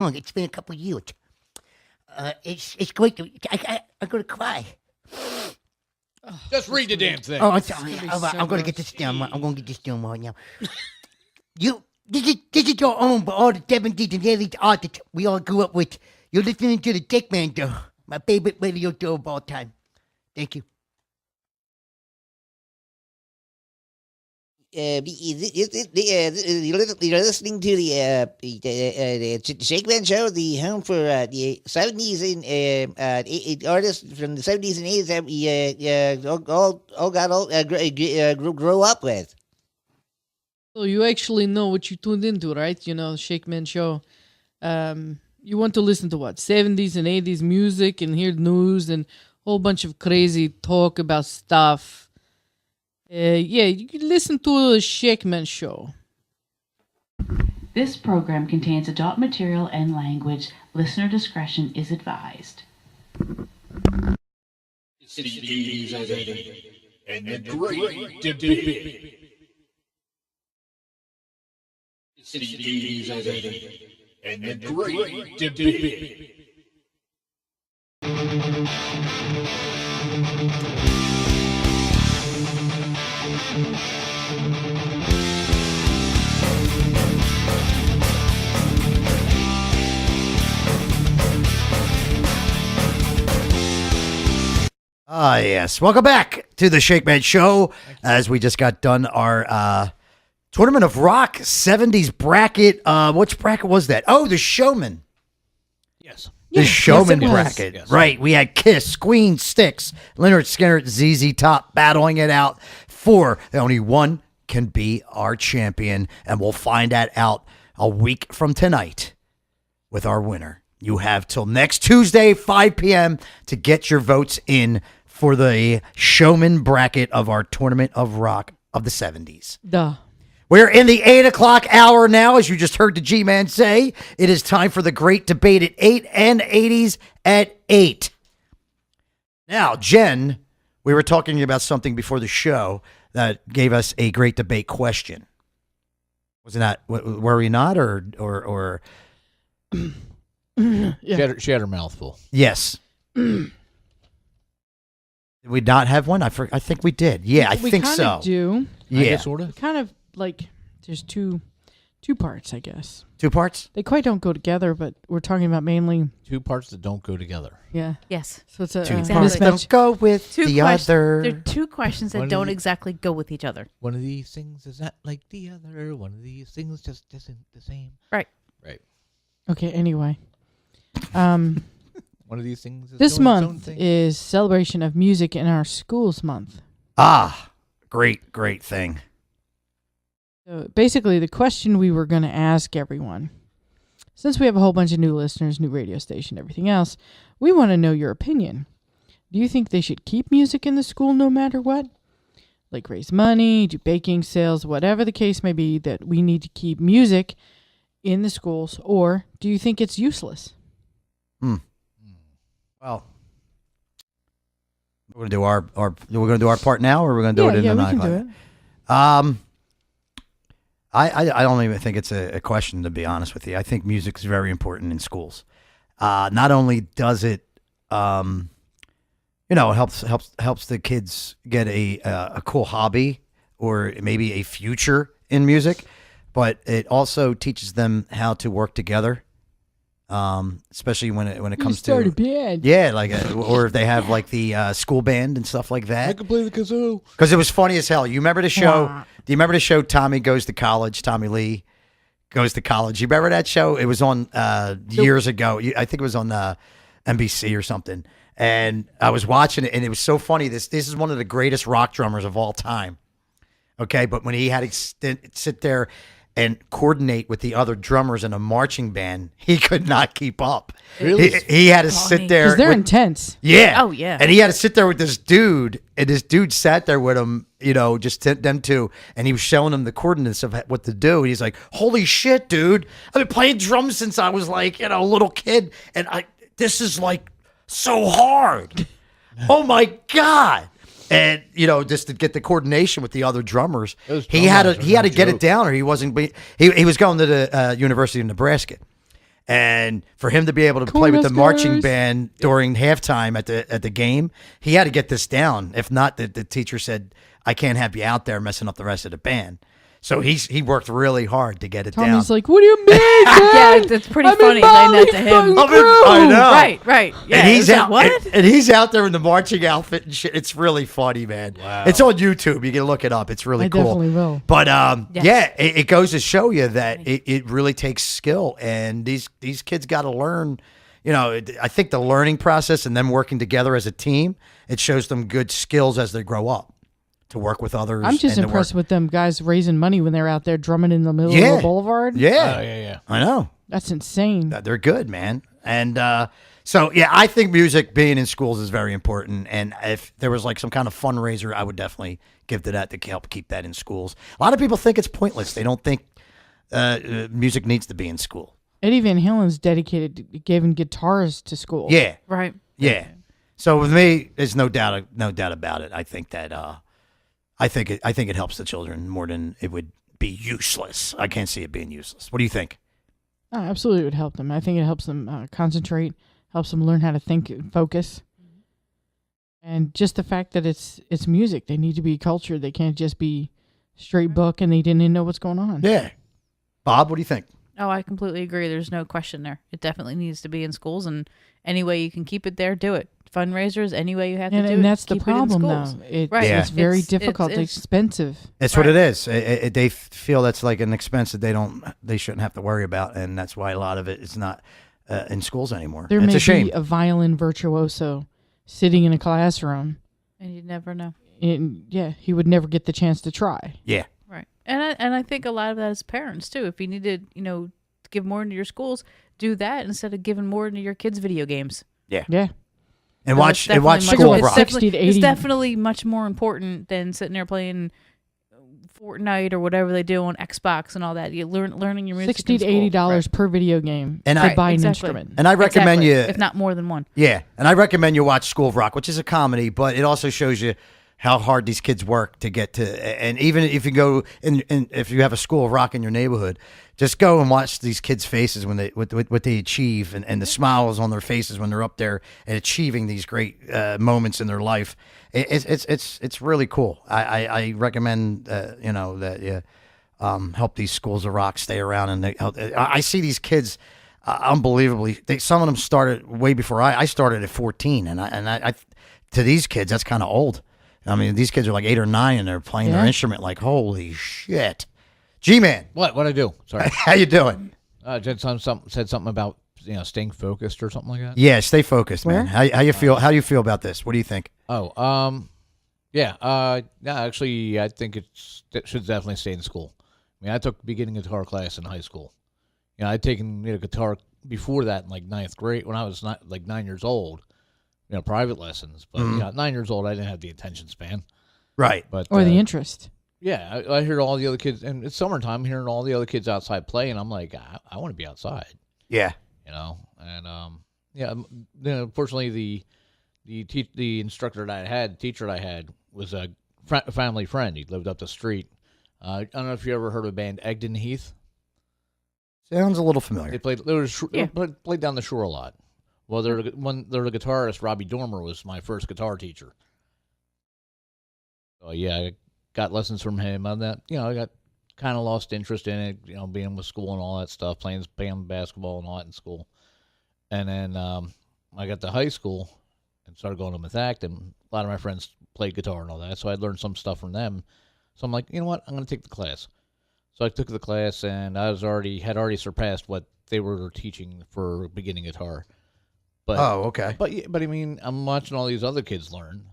long. It's been a couple of years. It's great to. I'm gonna cry. Just read the damn thing. Oh, I'm sorry. I'm gonna get this down. I'm gonna get this down right now. This is your own, but all the 70s and 80s artists we all grew up with. You're listening to the Shakeman show, my favorite radio show of all time. Thank you. You're listening to the Shakeman Show, the home for the 70s and artists from the 70s and 80s that we all got grow up with. So you actually know what you tuned into, right? You know, Shakeman Show. You want to listen to what? 70s and 80s music and hear news and a whole bunch of crazy talk about stuff. Yeah, you can listen to the Shakeman Show. This program contains adult material and language. Listener discretion is advised. CDs and the great debate. CDs and the great debate. Yes. Welcome back to the Shakeman Show. As we just got done our Tournament of Rock 70s bracket. Which bracket was that? Oh, the Showman. Yes. The Showman yes, bracket. Yes. Right. We had Kiss, Queen, Styx, Leonard Skinner, ZZ Top battling it out for only one can be our champion. And we'll find that out a week from tonight with our winner. You have till next Tuesday, 5 p.m. to get your votes in for the Showman bracket of our Tournament of Rock of the 70s. Duh. We're in the 8 o'clock hour now, as you just heard the G-Man say. It is time for the great debate at 8 and 80s at 8. Now, Jen, we were talking about something before the show that gave us a great debate question. Wasn't that, were we not, or Yeah. She had her mouth full. yes. Did we not have one? I think we did. Yeah, I think so. We do. Yeah. Sort of. Kind of like there's two parts, I guess. 2 parts? They quite don't go together, but we're talking about mainly. Two parts that don't go together. Yeah. Yes. So it's a 2 Exactly. parts don't go with Two the questions. other. There are two questions that One of don't the- exactly go with each other. One of these things is not like the other. One of these things just isn't the same. Right. Right. Okay. Anyway, One of these things is this doing its own month thing. is Celebration of Music in Our Schools month. Great thing. So basically, the question we were going to ask everyone, since we have a whole bunch of new listeners, new radio station, everything else, we want to know your opinion. Do you think they should keep music in the school no matter what? Like raise money, do baking sales, whatever the case may be, that we need to keep music in the schools, or do you think it's useless? Well, we're gonna do our part now, or we're gonna do it in the we 9 can do o'clock? it. I don't even think it's a question, to be honest with you. I think music is very important in schools. Not only does it, it helps the kids get a cool hobby or maybe a future in music, but it also teaches them how to work together. Especially when it comes start to a band. yeah, like or if they have like the school band and stuff like I that. can play the kazoo. Because it was funny as hell. You remember the show? Do you remember the show Tommy Goes to College? Tommy Lee Goes to College. You remember that show? It was on years ago. I think it was on NBC or something. And I was watching it, and it was so funny. This is one of the greatest rock drummers of all time. Okay, but when he had to sit there and coordinate with the other drummers in a marching band, he could not keep up. Really? He had to sit there. Because they're with- intense. yeah. Oh, yeah. And he had to sit there with this dude, and this dude sat there with him, just them two, and he was showing him the coordinates of what to do. And he's like, holy shit, dude. I've been playing drums since I was like, a little kid, and this is like so hard. Oh my God. And just to get the coordination with the other drummers, Those he had drummers to are no get it joke. down, or he wasn't. He was going to the University of Nebraska, And for him to be able to play with the marching Cornhuskers. band during halftime at the game, he had to get this down. If not, the teacher said, "I can't have you out there messing up the rest of the band." So he worked really hard to get it down. Tommy's like, what do you mean, Yeah, Dad? it's pretty I'm funny in saying that Motley to him. fucking I Crue." know. Right. Yeah. And he's it's like, out. what? And he's out there in the marching outfit and shit. It's really funny, man. Wow. It's on YouTube. You can look it up. It's really I cool. definitely will. But Yes. yeah, it goes to show you that it really takes skill, and these kids got to learn. You know, I think the learning process and them working together as a team, it shows them good skills as they grow up to work with others. I'm just and to impressed work. with them guys raising money when they're out there drumming in the middle of Yeah. the boulevard. Yeah, yeah. I know. That's insane. They're good, man. And so, yeah, I think music being in schools is very important. And if there was like some kind of fundraiser, I would definitely give to that to help keep that in schools. A lot of people think it's pointless. They don't think music needs to be in school. Eddie Van Halen's dedicated to giving guitars to school. Yeah, Right. yeah. So with me, there's no doubt about it. I think that I think it helps the children more than it would be useless. I can't see it being useless. What do you think? Oh, absolutely, it would help them. I think it helps them concentrate, helps them learn how to think and focus. And just the fact that it's music. They need to be cultured. They can't just be straight book and they didn't even know what's going on. Yeah, Bob, what do you think? Oh, I completely agree. There's no question there. It definitely needs to be in schools, and any way you can keep it there, do it. Fundraisers, any way you have to do it. And that's the keep it in problem, schools. though. Right. Yeah. It's very It's- difficult, it's- expensive. That's what Right. it is. They feel that's like an expense that they shouldn't have to worry about, and that's why a lot of it is not in schools anymore. There It's may a shame. be a violin virtuoso sitting in a classroom, And you never know. and he would never get the chance to try. Yeah, Right. And I think a lot of that is parents, too. If you need to, give more into your schools, do that instead of giving more into your kids' video games. Yeah. and So watch it's watch definitely School much- of Rock. it's 60 to It's 80. definitely much more important than sitting there playing Fortnite or whatever they do on Xbox and all that. You learning your music. $60 in to school. $80 per video game And to I- buy an Exactly. instrument. And I recommend Exactly, you, if not more than one. yeah, and I recommend you watch School of Rock, which is a comedy, but it also shows you how hard these kids work to get to. And even if you go and if you have a School of Rock in your neighborhood, just go and watch these kids' faces when they what they achieve, and the smiles on their faces when they're up there and achieving these great moments in their life. It's really cool. I recommend that you help these Schools of Rock stay around, and I see these kids. Unbelievably, some of them started way before I started at 14, and I to these kids that's kind of old. I mean, these kids are like 8 or 9, and they're playing their Yeah. instrument like holy shit. G-Man, What I do? Sorry. how you doing? Said something about staying focused or something like that. Yeah, stay focused, Where? man. How you feel? How do you feel about this? What do you think? Oh, yeah. No, actually, I think it should definitely stay in school. I mean, I took beginning guitar class in high school. I'd taken guitar before that in like 9th grade when I was not like 9 years old. Private lessons, but Mm-hmm. 9 years old, I didn't have the attention span. Right. But Or the interest. yeah, I hear all the other kids, and it's summertime. Hearing all the other kids outside playing, I'm like, I want to be outside. Yeah. And fortunately, the instructor that I had, teacher that I had, was a family friend. He lived up the street. I don't know if you ever heard of the band Egdon Heath. Sounds a little They familiar. played. They played down the shore a lot. Well, their guitarist Robbie Dormer was my first guitar teacher. So yeah, I got lessons from him on that. I got kind of lost interest in it. Being with school and all that stuff, playing basketball and all that in school. And then I got to high school and started going to Myth Acton. A lot of my friends played guitar and all that, so I learned some stuff from them. So I'm like, you know what? I'm going to take the class. So I took the class, and I had already surpassed what they were teaching for beginning guitar. But Oh, okay. but I mean, I'm watching all these other kids learn,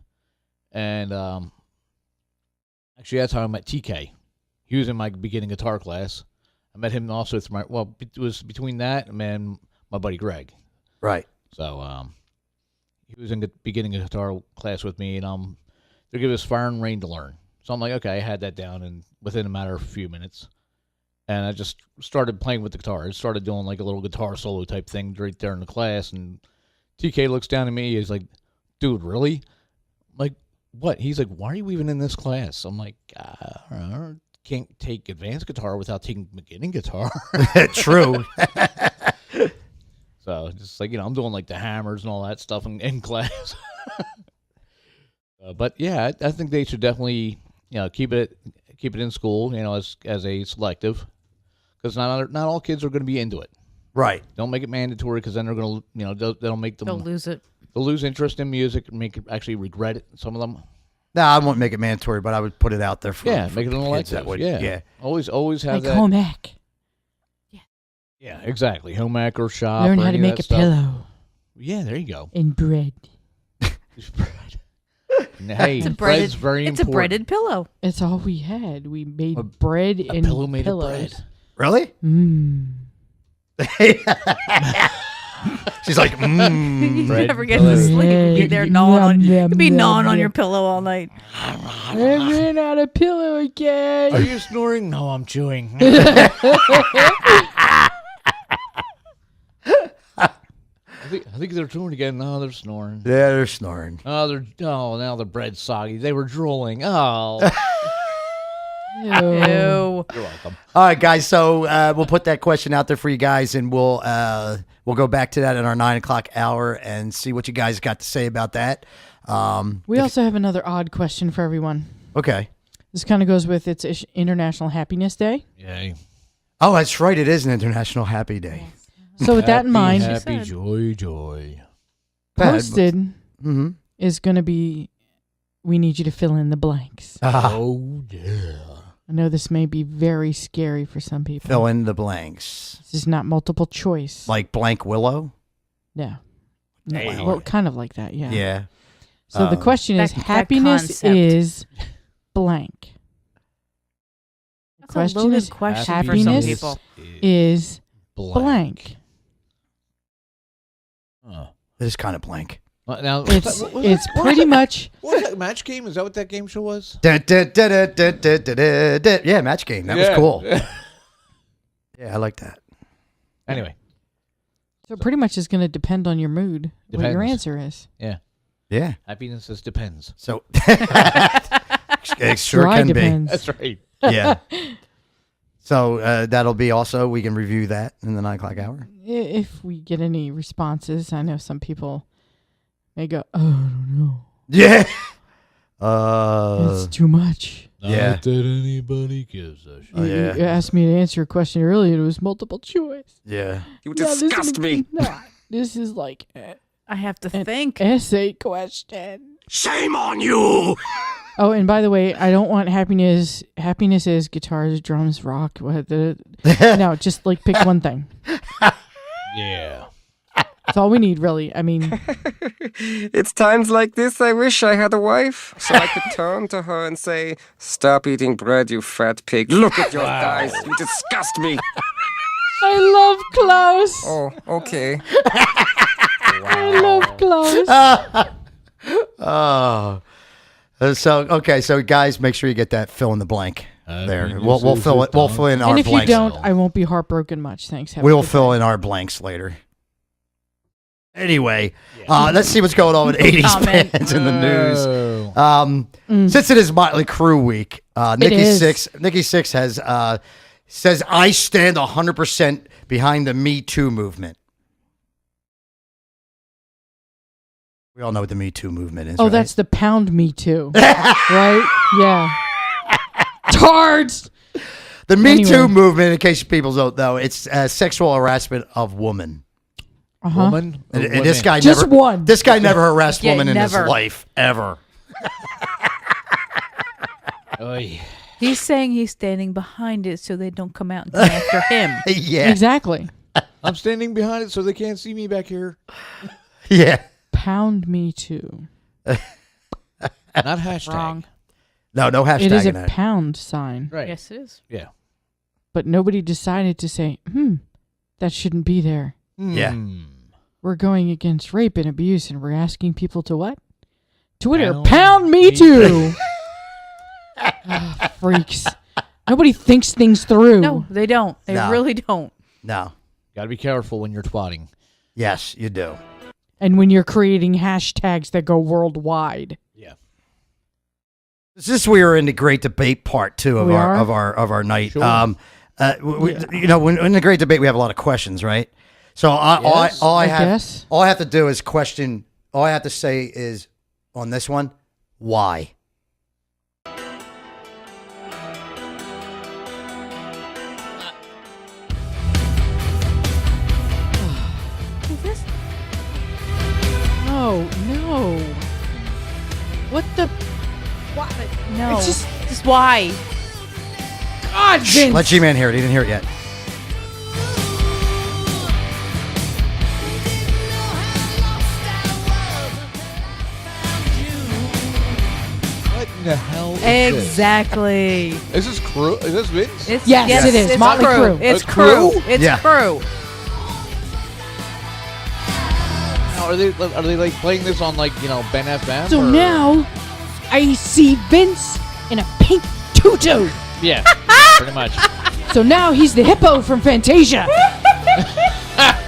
and actually that's how I met TK. He was in my beginning guitar class. I met him also through it was between that and my buddy Greg. Right. So he was in beginning guitar class with me, and they give us Fire and Rain to learn. So I'm like, okay, I had that down, and within a matter of a few minutes, and I just started playing with the guitar. I started doing like a little guitar solo type thing right there in the class, and TK looks down at me. He's like, dude, really? I'm like, what? He's like, why are you even in this class? I'm like, I can't take advanced guitar without taking beginning guitar. True. So just like, I'm doing like the hammers and all that stuff in class. But yeah, I think they should definitely, keep it in school, as a selective, because not all kids are going to be into it. Right. Don't make it mandatory, because then they're going to, they'll make them. They'll lose it. They'll lose interest in music, make it actually regret it. Some of them. No, I won't make it mandatory, but I would put it out there for Yeah, for make it an kids elective. that would, Yeah. Always have Like that. home ec. Yeah, exactly. Home ec or shop. Learn or how to any of make that a stuff. pillow Yeah, there you go. and bread. Hey, It's a bread's breaded. very It's a important. breaded pillow. It's all we had. We made bread A and pillow made pillows. of bread. Really? She's like, You Bread never and get to pillows. sleep. You be there gnawing on. You could be gnawing on your pillow all night. I ran out of pillow Are again. you snoring? No, I'm chewing. I think they're chewing again. No, they're snoring. yeah, they're snoring. Now the bread's soggy. They were drooling. Oh, Ew. Ew. you're welcome. All right, guys. So we'll put that question out there for you guys, and we'll go back to that in our 9 o'clock hour and see what you guys got to say about that. We also have another odd question for everyone. Okay. This kind of goes with it's International Happiness Day. Yay. Oh, that's right. It is an International Happy Day. So with that in mind, happy, said. joy. posted Mm-hmm. is going to be, we need you to fill in the blanks. Oh yeah. I know this may be very scary for some people. Fill in the blanks. This is not multiple choice. Like blank willow? No. Hey. Well, kind of like that, yeah. Yeah. So the question is, that happiness concept. is blank. The That's question a loaded is, question for some happiness people. is blank. Huh. It is kind of blank. Now It's pretty much What was that match game? Is that what that game show was? Yeah, match game. That was cool. Yeah, I like that. Anyway, so pretty much is going to depend on your mood. What your Depends. answer is. yeah. Yeah. Happiness just depends. So it sure Dry can depends. That's right. be. Yeah. So that'll be also, we can review that in the 9 o'clock hour. If we get any responses, I know some people may go, "Oh, I don't know. Yeah. It's too much." Yeah. Not that anybody gives a shit. Oh, yeah. You asked me to answer a question earlier. It was multiple choice. Yeah. You No, this disgust is- me. No, this is like I have to an think. essay question. Shame on you! Oh, and by the way, I don't want happiness. Happiness is guitars, drums, rock. No, just like pick one thing. Yeah. That's all we need, really. I mean, It's times like this I wish I had a wife, so I could turn to her and say, "Stop eating bread, you fat pig. Look at your thighs. You disgust me." I love Klaus. Oh, okay. I love Klaus. Oh. So okay, so guys, make sure you get that fill in the blank there. We'll fill it. We'll fill in our And if you blanks. don't, I won't be heartbroken much. Thanks. Have a We'll good fill day. in our blanks later. Anyway, let's see what's going on with 80s comment. fans in the news. Oh. Since it is Motley Crue week, Nikki is. Sixx has says, "I stand 100% behind the Me Too movement." We all know what the Me Too movement is. Oh, right? that's the pound me too, right? Yeah. Tards. the Me Anyway. Too movement. In case people don't know, it's sexual harassment of women. Uh-huh. Woman. or And this women? guy Just never. one. This guy never harassed Yeah, women in his never. life ever. Oy. He's saying he's standing behind it so they don't come out and come after him. Yeah, Exactly. I'm standing behind it so they can't see me back here. yeah. Pound me too. Not hashtag. Wrong. No hashtag It is in a that. pound sign, Right. Yes, it is. Yeah. but nobody decided to say, that shouldn't be there. Yeah. Hmm. We're going against rape and abuse, and we're asking people to what? Twitter, Pound pound me me too. Freaks. Nobody thinks things through. No, they don't. They No. really don't. No. Got to be careful when you're twatting. Yes, you do. And when you're creating hashtags that go worldwide. Yeah. This we are in the great debate part two of We our are? of our night. Sure. You know, when in the great debate we have a lot of questions, right? So Yes, all I guess. have to do is question. All I have to say is on this one, why? Oh no! What the? What? No. It's just why? God, Vince. Let G-Man hear it. He didn't hear it yet. What in the hell is this? Exactly. Is this crew? Is this Vince? It's, Yes, it is. It's Motley Crue. It's It's Crew? crew. It's Yeah. crew. Now, are they like playing this on like Ben FM? So or? now I see Vince in a pink tutu. Yeah, pretty much. So now he's the hippo from Fantasia.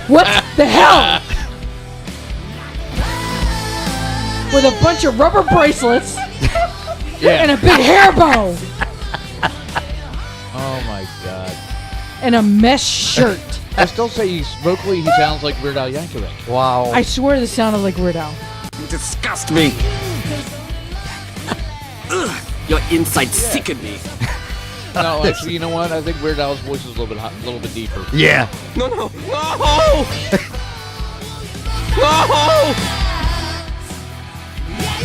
What the hell? With a bunch of rubber bracelets Yeah. and a big hair bow Oh my god. and a mesh shirt. I still say vocally he sounds like Weird Al Yankovic. Wow. I swear this sounded like Weird Al. You disgust me. Ugh, your insides sicken me. No, actually, you know what? I think Weird Al's voice is a little bit deeper. Yeah. No, no, no! No!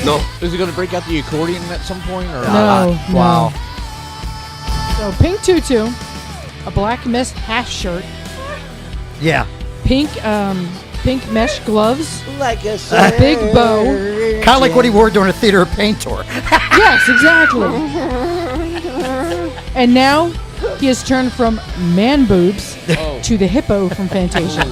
No. Is he going to break out the accordion at some point? Or No, no. Wow. So pink tutu, a black mesh half shirt, Yeah. pink mesh gloves, Like a a big bow. Kind of like what he wore during a Theater of Pain tour. Yes, exactly. And now he has turned from man boobs Oh. to the hippo from Fantasia.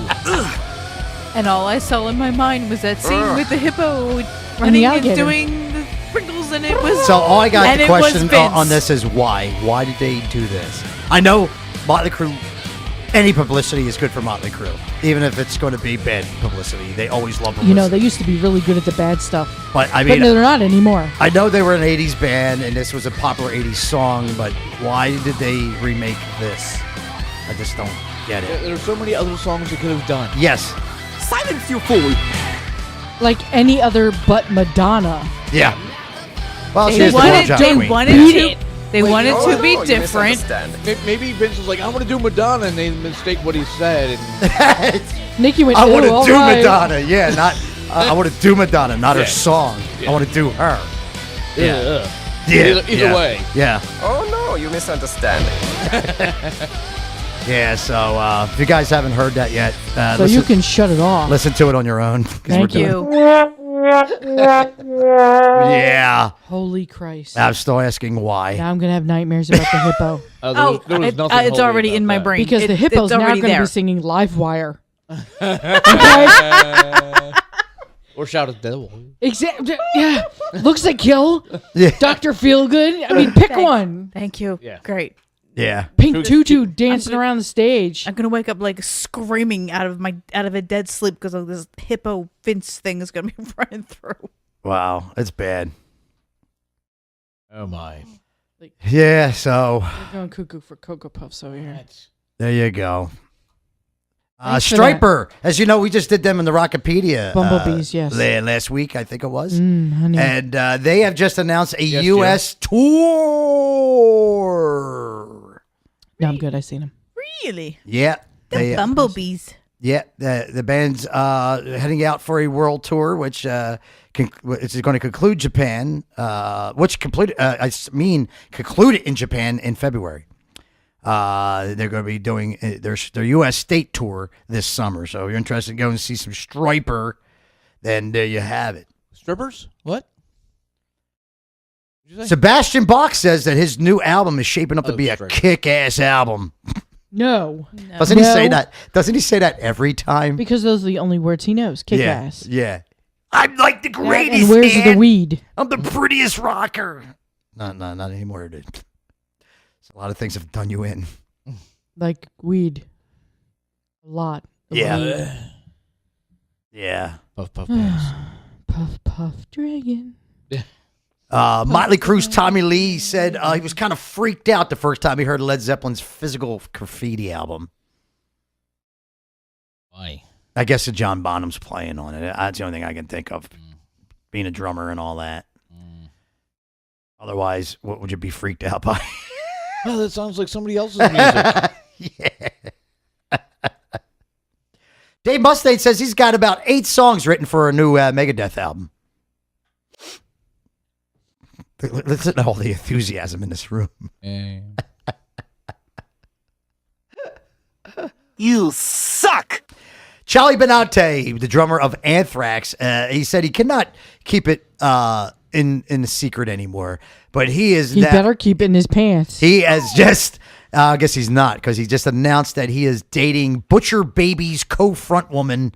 And all I saw in my mind was that scene with the hippo And running the and alligator. doing the sprinkles, and it was. So all I got And the it was question Vince. on this is why? Why did they do this? I know Motley Crue. Any publicity is good for Motley Crue, even if it's going to be bad publicity. They always love publicity. You know, they used to be really good at the bad stuff. but I But mean, no, they're not anymore. I know they were an '80s band, and this was a popular '80s song. But why did they remake this? I just don't get it. There's so many other songs they could have done. Yes. Silence, you fool! Like any other but Madonna. Yeah. Well, she They is the wanted, world drag they queen. wanted Yeah. to. They wanted Oh, to be no, you different. misunderstand. Maybe Vince was like, I want to do Madonna, and they mistake what he said. And Nikki went, I want "Ooh, to all do right." Madonna. Yeah, not. I want to do Madonna, not her Yeah. song. Yeah. I want to do her. yeah. Yeah. Either yeah. way. Yeah. Oh no, you misunderstand. Yeah. So if you guys haven't heard that yet, So listen, you can shut it off. listen to it on your own. 'cause Thank we're you. doing- Yeah. Holy Christ. I'm still asking why. Now I'm going to have nightmares about the hippo. There was nothing it's holy already about in my that. brain. Because the hippo's it's now already going to there. be singing Live Wire. Okay? Or shout at the devil. Exactly. Yeah. Looks like Kill. Yeah. Dr. Feelgood. I mean, pick one. Thank you. Yeah. Great. Yeah. Pink Tutu dancing around the stage. I'm gonna wake up like screaming out of a dead sleep because of this hippo Vince thing is gonna be running through. Wow. It's bad. Oh my. Yeah. So We're going cuckoo for Cocoa Puffs over here. there you go. Thanks for Striper, as you know, we just did them in the Rockopedia. Bumblebees, yes. Last week, I think it was. Honey. And they have just announced a Yes, U.S. tour. No, I'm good. I seen him. Really? Yeah. The bumblebees. Yeah, the band's heading out for a world tour, which is going to conclude Japan, concluded in Japan in February. They're going to be doing their U.S. state tour this summer. So if you're interested in going to see some Striper, then there you have it. Strippers? What? What'd you say? Sebastian Bach says that his new album is shaping up to Oh, be a straight. kick-ass album. No. Doesn't he No. say that? Doesn't he say that every time? Because those are the only words he knows. Kick yeah, ass. yeah. I'm like the greatest, And where's man. the weed? I'm the prettiest rocker. No, not anymore, dude. A lot of things have done you in. Like weed. A lot. of Yeah. weed. Yeah. Puff, puff, pass. Puff, puff, dragon. Motley Crue's Tommy Lee said he was kind of freaked out the first time he heard Led Zeppelin's Physical Graffiti album. Why? I guess the John Bonham's playing on it. That's the only thing I can think of. Being a drummer and all that. Otherwise, what would you be freaked out by? Oh, that sounds like somebody else's music. Yeah. Dave Mustaine says he's got about 8 songs written for a new Megadeth album. Listen to all the enthusiasm in this room. You suck! Charlie Benante, the drummer of Anthrax, he said he cannot keep it in the secret anymore. But he better keep it in his pants. He has just, I guess he's not, because he just announced that he is dating Butcher Baby's co-front woman,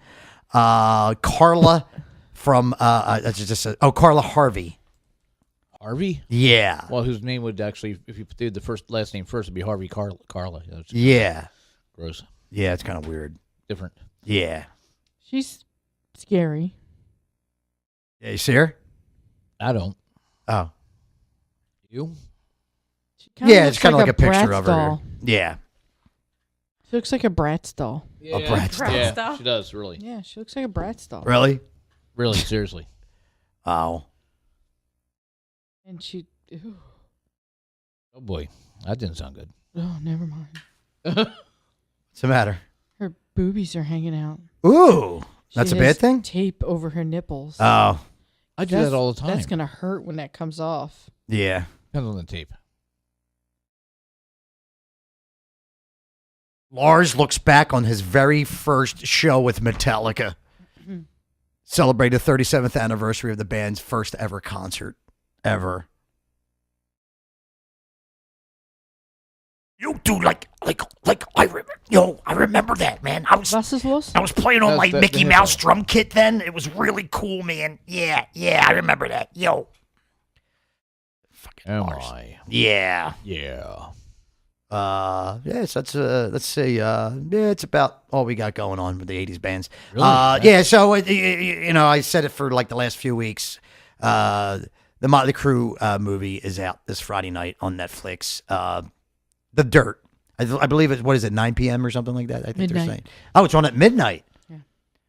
Carla from, Carla Harvey. Harvey? Yeah. Well, whose name would actually, if you did the last name first, it'd be Harvey Carla. Yeah. Gross. Yeah, it's kind of weird. Different. Yeah. She's scary. Yeah, you see her? I don't. Oh. You? Yeah, it's kind of like a picture Bratz of her. doll. Yeah. She looks like a Bratz doll. Yeah, A Bratz doll. Yeah, she does, really. Yeah, she looks like a Bratz doll. Really? Really, seriously. Oh. And she... Ew. Oh, boy. That didn't sound good. Oh, never mind. What's the matter? Her boobies are hanging out. Ooh. She That's a has bad thing? Tape over her nipples. Oh. I do that all the time. That's going to hurt when that comes off. Yeah. Depends on the tape. Lars looks back on his very first show with Metallica. Celebrate the 37th anniversary of the band's first ever concert. Ever. You do like I remember that, man. I was playing on my Mickey Mouse drum kit then. It was really cool, man. Yeah, I remember that. Yo. Fucking Lars. Yeah. Yeah. Yes, that's let's see. It's about all we got going on with the 80s bands. Really? Yeah, so I said it for like the last few weeks. The Motley Crue movie is out this Friday night on Netflix. The Dirt. I believe it's, what is it, 9 p.m. or something like that? I think Midnight. they're saying. Oh, it's on at midnight. Yeah.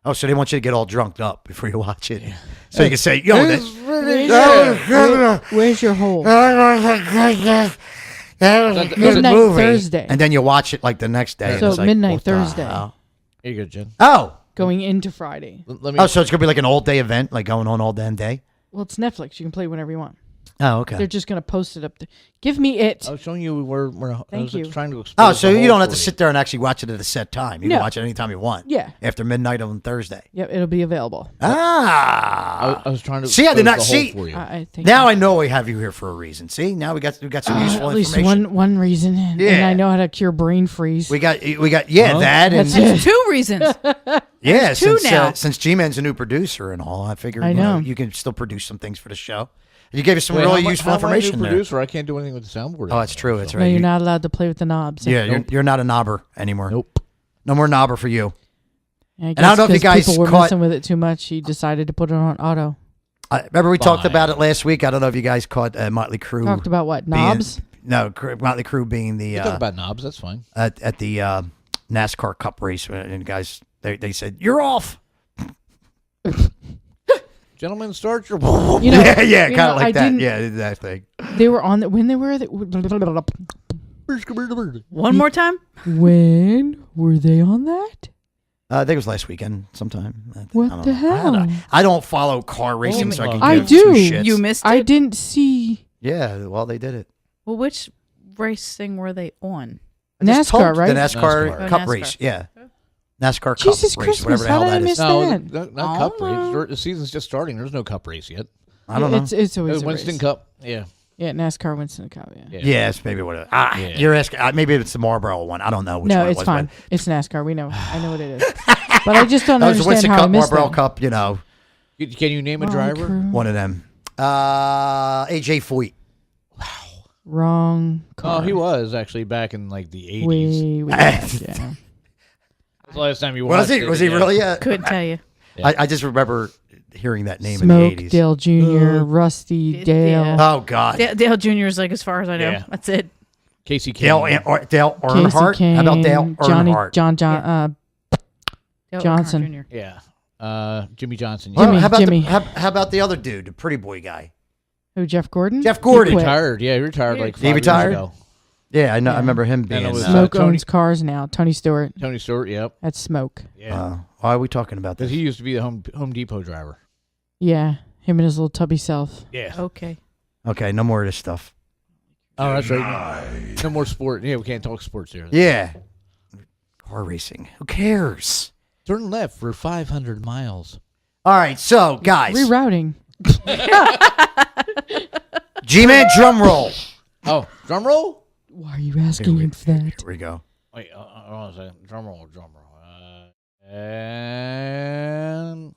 Oh, so they want you to get all drunked up before you watch it. Yeah. So you can say, yo, Where's your hole? that was a good Midnight movie. Thursday. And then you watch it like the next day. So and it's like, midnight what the Thursday. hell? Here you go, Jen. Oh. Going into Friday. Let me. Oh, so it's going to be like an all-day event, like going on all damn day? Well, it's Netflix. You can play whenever you want. Oh, okay. They're just going to post it up there. Give me it. I was showing you where Thank I you. was trying to explain. Oh, so you don't have to sit there and actually watch it at a set time. You No. can watch it anytime you want. Yeah. After midnight on Thursday. Yep, it'll be available. Ah. I was trying to. See, I did not expose the hole see. for you. I think Now I know we have you here for a reason. See, now we got some useful at least information. one reason, and Yeah. I know how to cure brain freeze. We got that and That's it. 2 reasons. yeah, two now. since G-Man's a new producer and all, I figured I you know know. you can still produce some things for the show. You gave us some Wait, really how useful am I a new information there. producer? I can't do anything with the soundboard. Oh, that's true. That's No, right. you're not allowed to play with the knobs. Yeah, you're not a knobber anymore. Nope. No more knobber for you. I don't know if you guess guys people were caught- messing with it too much. He decided to put it on auto. Remember we talked Fine. about it last week. I don't know if you guys caught Motley Crue. Talked about what? being- Knobs? Motley Crue being the You talk about knobs. That's fine. at the NASCAR Cup race, and guys they said you're off. Gentlemen, start your. You know, Yeah, you kind know, of like I that. didn't- Yeah, that thing. They were on the, when they were One more time? when were they on that? I think it was last weekend sometime. I What don't the know. hell? I don't follow car racing, so I can I give two do. shits. You missed it? I didn't see Yeah, well, they did it. Well, which racing were they on? I just NASCAR, told- right? The NASCAR NASCAR. Cup Oh, race, NASCAR. yeah. NASCAR Jesus Cup race, Christmas, whatever the how hell did I that miss is. that? Not Oh, cup no. race. The season's just starting. There's no cup race yet. I don't know. It's always a Winston race. Cup. Yeah. Yeah, NASCAR Winston Cup. Yeah. Yeah, it's maybe what it is. Yeah. You're asking. Maybe it's the Marlboro one. I don't know which No, one it it's was. fine. But It's NASCAR. We know. I know what it is. But I just don't that was the understand Winston how I Cup, missed Marlboro that. Cup, you know, Can you name a Wrong driver? crew. one of them. AJ Foyt. Wrong car. Oh, he was actually back in like the 80s. Way back, yeah. That's the last time you Was watched he? it, Was he yeah. really? Couldn't tell you. I just remember hearing that name Smoke in the 80s. Dale Jr., Rusty Dale, Yeah. Oh, God. Dale Jr. is like as far as I know. Yeah. That's it. Casey Dale, Kane. Dale Casey Earnhardt. Kane, How about Dale Johnny, Earnhardt? John, Dale Oh, Johnson. Carl Jr. Yeah. Jimmy Johnson. Well, Jimmy, how about Jimmy. how about the other dude, the pretty boy guy? Who, Jeff Gordon? Jeff He Gordon. quit. retired. Yeah, he retired like 5 retired? years ago. Yeah, I know. Yeah. I remember him being. it was, Smoke Tony- owns cars now. Tony Stewart. Tony Stewart, yep. That's Smoke. Yeah. why are we talking about Because this? he used to be the Home Depot driver. Yeah, him and his little tubby self. Yeah. Okay. Okay, no more of this stuff. Oh, that's right. No more sport. Yeah, we can't talk sports here. Yeah, car racing. Who cares? Turn left for 500 miles. All right, so guys, Rerouting. G-Man drum roll. Oh, drum roll? Why are you asking him for that? Here we go. Wait, hold on a second. Drum roll. And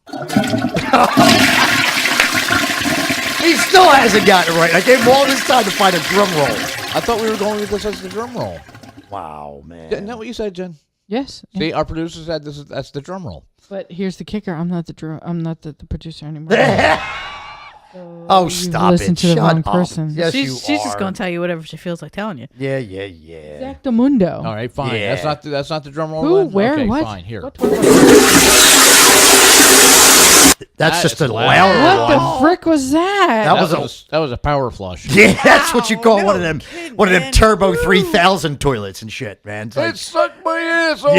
He still hasn't gotten it right. I gave him all this time to find a drum roll. I thought we were going with this as the drum roll. Wow, man. Isn't that what you said, Jen? Yes. See, our producer said that's the drum roll. But here's the kicker. I'm not the producer anymore. Oh, You've stop listened it. to the Shut wrong up. person. Yes, she's you she's are. just gonna tell you whatever she feels like telling you. Yeah. Exactamundo. All right, fine. Yeah. That's not the drum roll. Who? then? Where? Okay, What? Fine. Here. That's just a is loud. louder What one. the frick was that? That was a power flush. Yeah, that's what you call one of them Turbo 3000 toilets and shit, man. It's like, It sucked my ass off.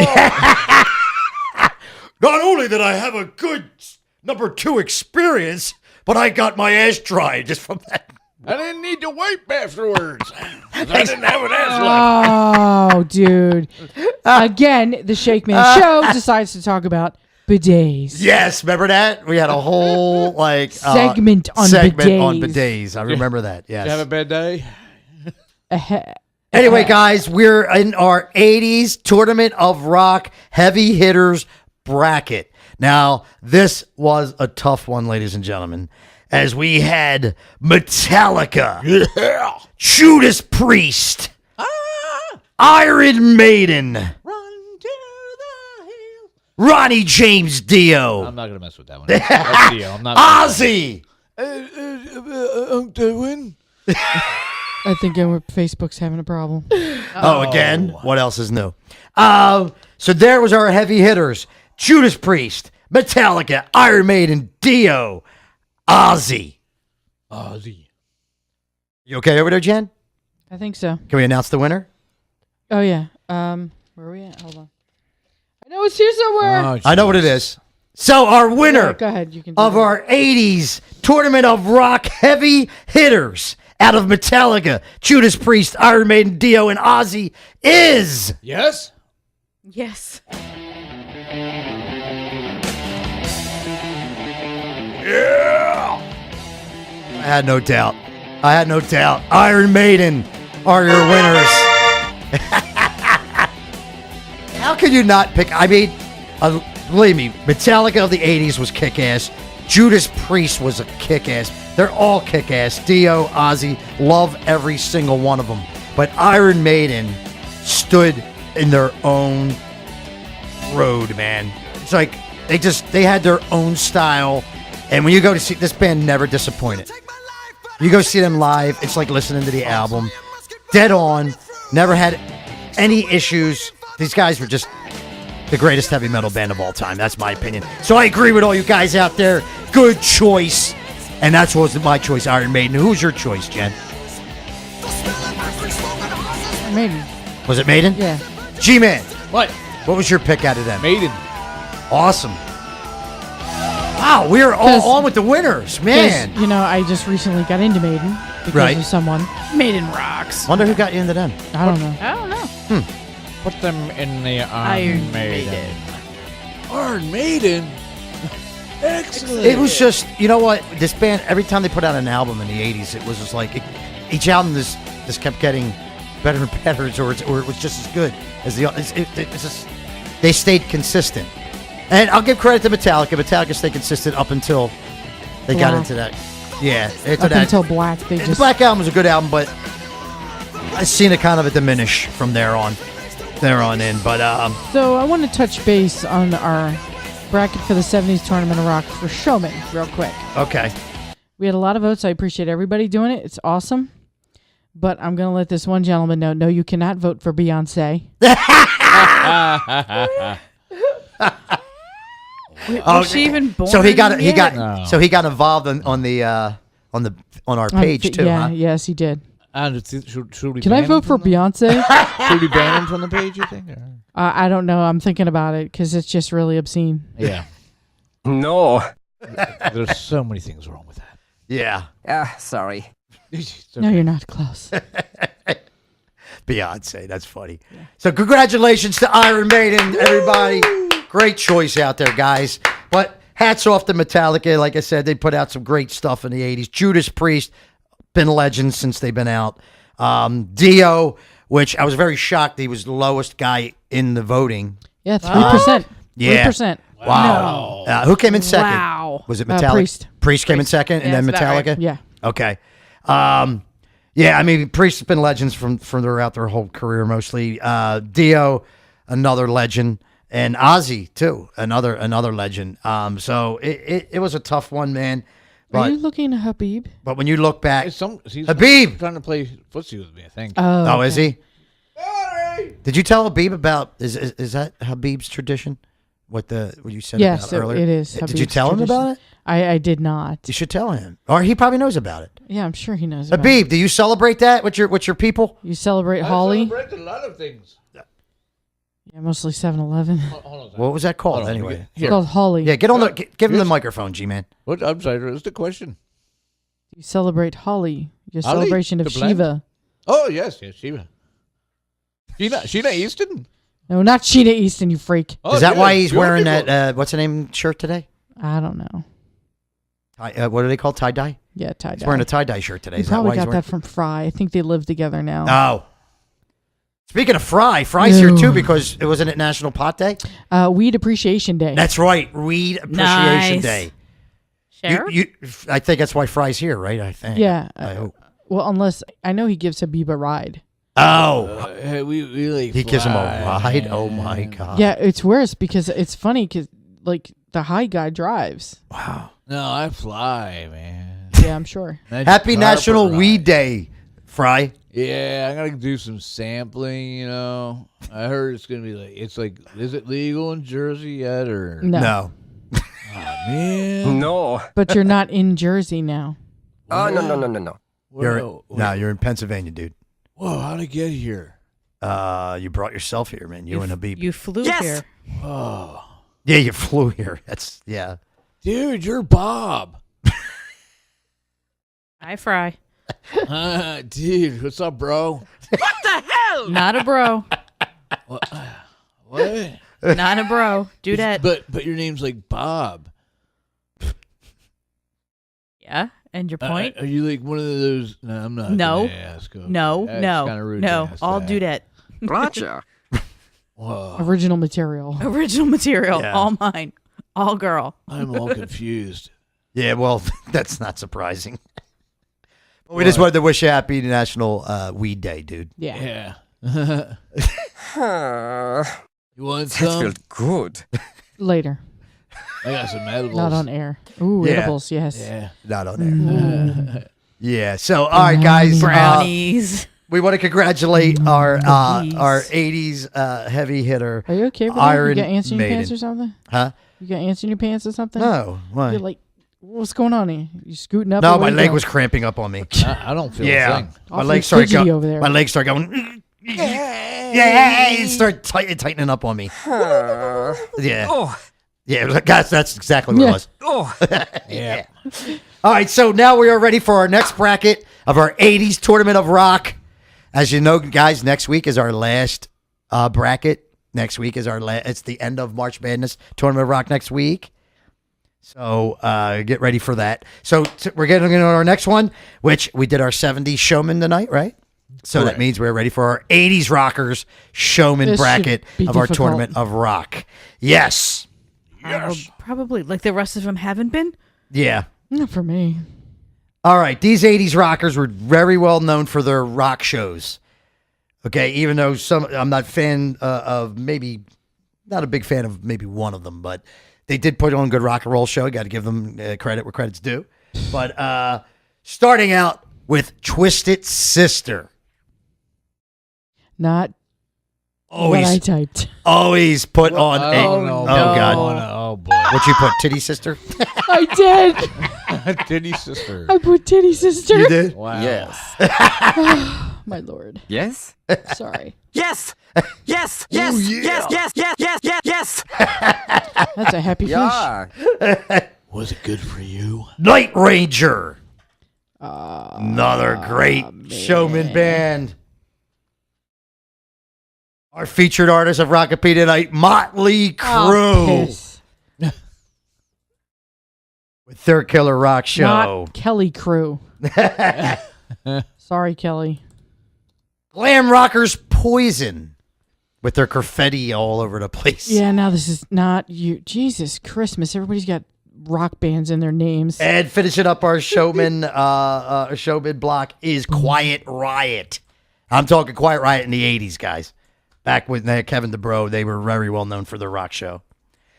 not only did I have a good number 2 experience, but I got my ass dried just from that. I didn't need to wipe afterwards. 'Cause I didn't have an ass left. Oh, dude. Again, the Shakeman show decides to talk about bidets. Yes, remember that? We had a whole Segment on bidets. I remember that. Did you have a Yes. bad day? Anyway, guys, we're in our 80s Tournament of Rock Heavy Hitters bracket. Now, this was a tough one, ladies and gentlemen, as we had Metallica, Judas Priest, Iron Maiden, Run to the hills. Ronnie James Dio, I'm not gonna mess with that one. That's Dio. I'm not. Ozzy. I'm doing. I think Facebook's having a problem. Oh, again? What else is new? So there was our heavy hitters. Judas Priest, Metallica, Iron Maiden, Dio, Ozzy. You okay over there, Jen? I think so. Can we announce the winner? Oh, yeah. Where are we at? Hold on. I know it's here somewhere. Oh, I know what it is. So our winner Yeah, go ahead. You can do of that. our 80s Tournament of Rock Heavy Hitters out of Metallica, Judas Priest, Iron Maiden, Dio, and Ozzy is... Yes. Yes. I had no doubt. Iron Maiden are your winners. How could you not pick? I mean, believe me, Metallica of the 80s was kick-ass. Judas Priest was a kick-ass. They're all kick-ass. Dio, Ozzy, love every single one of them. But Iron Maiden stood in their own road, man. It's like they had their own style. And when you go to see this band, never disappointed. You go see them live, it's like listening to the album. Dead on, never had any issues. These guys were just the greatest heavy metal band of all time. That's my opinion. So I agree with all you guys out there. Good choice. And that's what was my choice, Iron Maiden. Who's your choice, Jen? Maiden. Was it Maiden? Yeah. G-Man, What? what was your pick out of them? Maiden. Awesome. Wow, we're all on with the winners, man. 'Cause, I just recently got into Maiden because Right. of someone. Maiden rocks. Wonder who got you into them. I don't know. I don't know. Put them in the Iron Maiden. Maiden. Iron Maiden. Excellent. It was just, you know what? This band, every time they put out an album in the 80s, it was just like, each album this kept getting better and better, or it was just as good as it's just, they stayed consistent. And I'll give credit to Metallica. Metallica stayed consistent up until they got Black. into that. Yeah. After Up that, until Black, they the just... Black Album was a good album, but I've seen it kind of diminish from there on in. But So I want to touch base on our bracket for the 70s Tournament of Rock for Showman real quick. okay. We had a lot of votes. I appreciate everybody doing it. It's awesome. But I'm going to let this one gentleman know, no, you cannot vote for Beyonce. Was she even born? So he got No. so he got involved on our page too, Yeah, huh? yes, he did. Should we Can I ban vote him for from the- Beyonce? Should we ban him from the page, you think? Or- I don't know. I'm thinking about it because it's just really obscene. Yeah. No. There's so many things wrong with that. Yeah. Sorry. No, you're not close. Beyonce, that's funny. So congratulations to Iron Maiden, everybody. Great choice out there, guys. But hats off to Metallica. Like I said, they put out some great stuff in the 80s. Judas Priest, been legends since they've been out. Dio, which I was very shocked he was the lowest guy in the voting. Yeah, 3%. Yeah. 3%. Wow. Who came in second? Wow. Was it Metallica? Priest. Priest came in second, and Yeah, then that's about Metallica? right. Yeah. Okay. Yeah, I mean, Priest has been legends from throughout their whole career, mostly. Dio, another legend, and Ozzy too, another legend. So it was a tough one, man. Are But you looking at Habib? when you look back, He's Habib! trying to play footsie with me, I think. Oh, okay. is he? Did you tell Habib about is that Habib's tradition? What you said Yes, about earlier? it is. Did you Habib's tell him tradition. about it? I did not. You should tell him, or he probably knows about it. Yeah, I'm sure he knows. About Habib, do you celebrate that with your people? it. You celebrate Holly? a lot of things. Yeah, mostly 7-Eleven. Hold on. What was that called Hold on, anyway? It's called Holly. Yeah, get on give him the microphone, G-man. What? I'm sorry. What's the question? You celebrate Holly. Your Holly? celebration of The plant? Shiva. Oh yes, Shiva. Sheena Easton. No, not Sheena Easton, you freak. Oh, Is that yeah, why he's wearing beautiful. that? What's the name shirt today? I don't know. What are they called? Tie dye. Yeah, tie He's dye. wearing a tie dye shirt today. He Is that probably why he's got wearing? that from Fry. I think they live together now. Oh. Speaking of Fry's here too because it wasn't it National Pot Day. Weed Appreciation Day. That's right, Weed Appreciation Nice. Day. Sheriff? I think that's why Fry's here, right? I think. Yeah. I hope. Well, unless I know he gives Habib a ride. Oh, We like he gives him a fly, ride. man. Oh my god. Yeah, it's worse because it's funny because like the high guy drives. Wow. No, I fly, man. Yeah, I'm sure. Happy Carpet National ride. Weed Day, Fry. Yeah, I gotta do some sampling. You know, I heard it's gonna be is it legal in Jersey yet or? No. No. Man, No. But you're not in Jersey now. Oh, no. You're in Pennsylvania, dude. Whoa, how'd I get here? You brought yourself here, man. You and Habib. You flew Yes! here. Oh, Yeah, you flew here. That's dude, you're Bob. Hi, Fry. Dude, what's up, bro? Not a bro. What? What? Not a bro. Do that. But your name's like Bob. Yeah. And your point? Are you like one of those? No, I'm not. No. gonna ask. Okay. No. That's No. kinda rude No. to ask I'll that. do that. Roger. Whoa, Original material. Original material. Yeah. All mine. All girl. I'm all confused. yeah. Well, that's not surprising. But we just wanted to wish you happy National Weed Day, dude. Yeah. Yeah. Huh. You want That some? felt good. Later. I got some edibles. Not on air. Ooh, Yeah. edibles, yes. Yeah. Not on there. Mm. Yeah. So, all right, guys. Brownies. We want to congratulate our Cookies. 80s heavy hitter. Are you okay with that? Iron You got ants in your Maiden. pants or something? Huh? You got ants in your pants or something? No. Why? You're like, what's going on here? You scooting up? No, or my what leg you was doing? cramping up on me. I don't feel a Yeah. thing. My Awfully legs started fidgety going. over there. My legs started going. Yeah, it started tightening up on me. Huh. Yeah. Oh. Yeah, it was, guys, that's exactly what it Yeah. was. Oh. Yeah. All right, so now we are ready for our next bracket of our 80s Tournament of Rock. As you know, guys, next week is our last bracket. Next week is it's the end of March Madness Tournament of Rock next week. So get ready for that. So we're getting into our next one, which we did our 70s Showman tonight, right? So that means we're ready for our 80s Rockers Showman This should bracket be of our difficult. Tournament of Rock. Yes. Probably. Like the rest of them haven't been. Yeah. Not for me. All right, these 80s rockers were very well known for their rock shows. Okay, even though I'm not not a big fan of maybe one of them, but they did put on a good rock and roll show. Got to give them credit where credit's due. But starting out with Twisted Sister. Not what I Always, typed. always put on I a. don't know. Oh God! Oh boy. What you put? Titty sister? I did. Titty sister. I put titty sister. You did? Wow. Yes. My lord. Yes? Sorry. Yes! Yes! Yes! Oh, yeah. Yes! Yes! Yes! Yes! Yes! Yes! That's a happy fish. Yeah. Was it good for you? Night Ranger. Another great showman band. Our featured artist of Rockapede tonight, Motley Crue, Piss. with their Killer Rock show. Not Kelly Crew. Sorry, Kelly. Glam rockers Poison, with their confetti all over the place. Yeah, now this is not you. Jesus Christmas. Everybody's got rock bands in their names. And finishing up our showman block is Quiet Riot. I'm talking Quiet Riot in the 80s, guys. Back with Kevin DeBro, they were very well known for their rock show.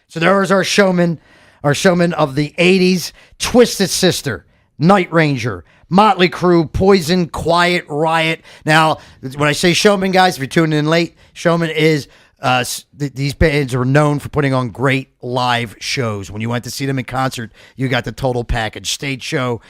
So there was our showman of the 80s, Twisted Sister, Night Ranger, Motley Crue, Poison, Quiet Riot. Now, when I say showman, guys, if you're tuning in late, showman is these bands are known for putting on great live shows. When you went to see them in concert, you got the total package: stage show,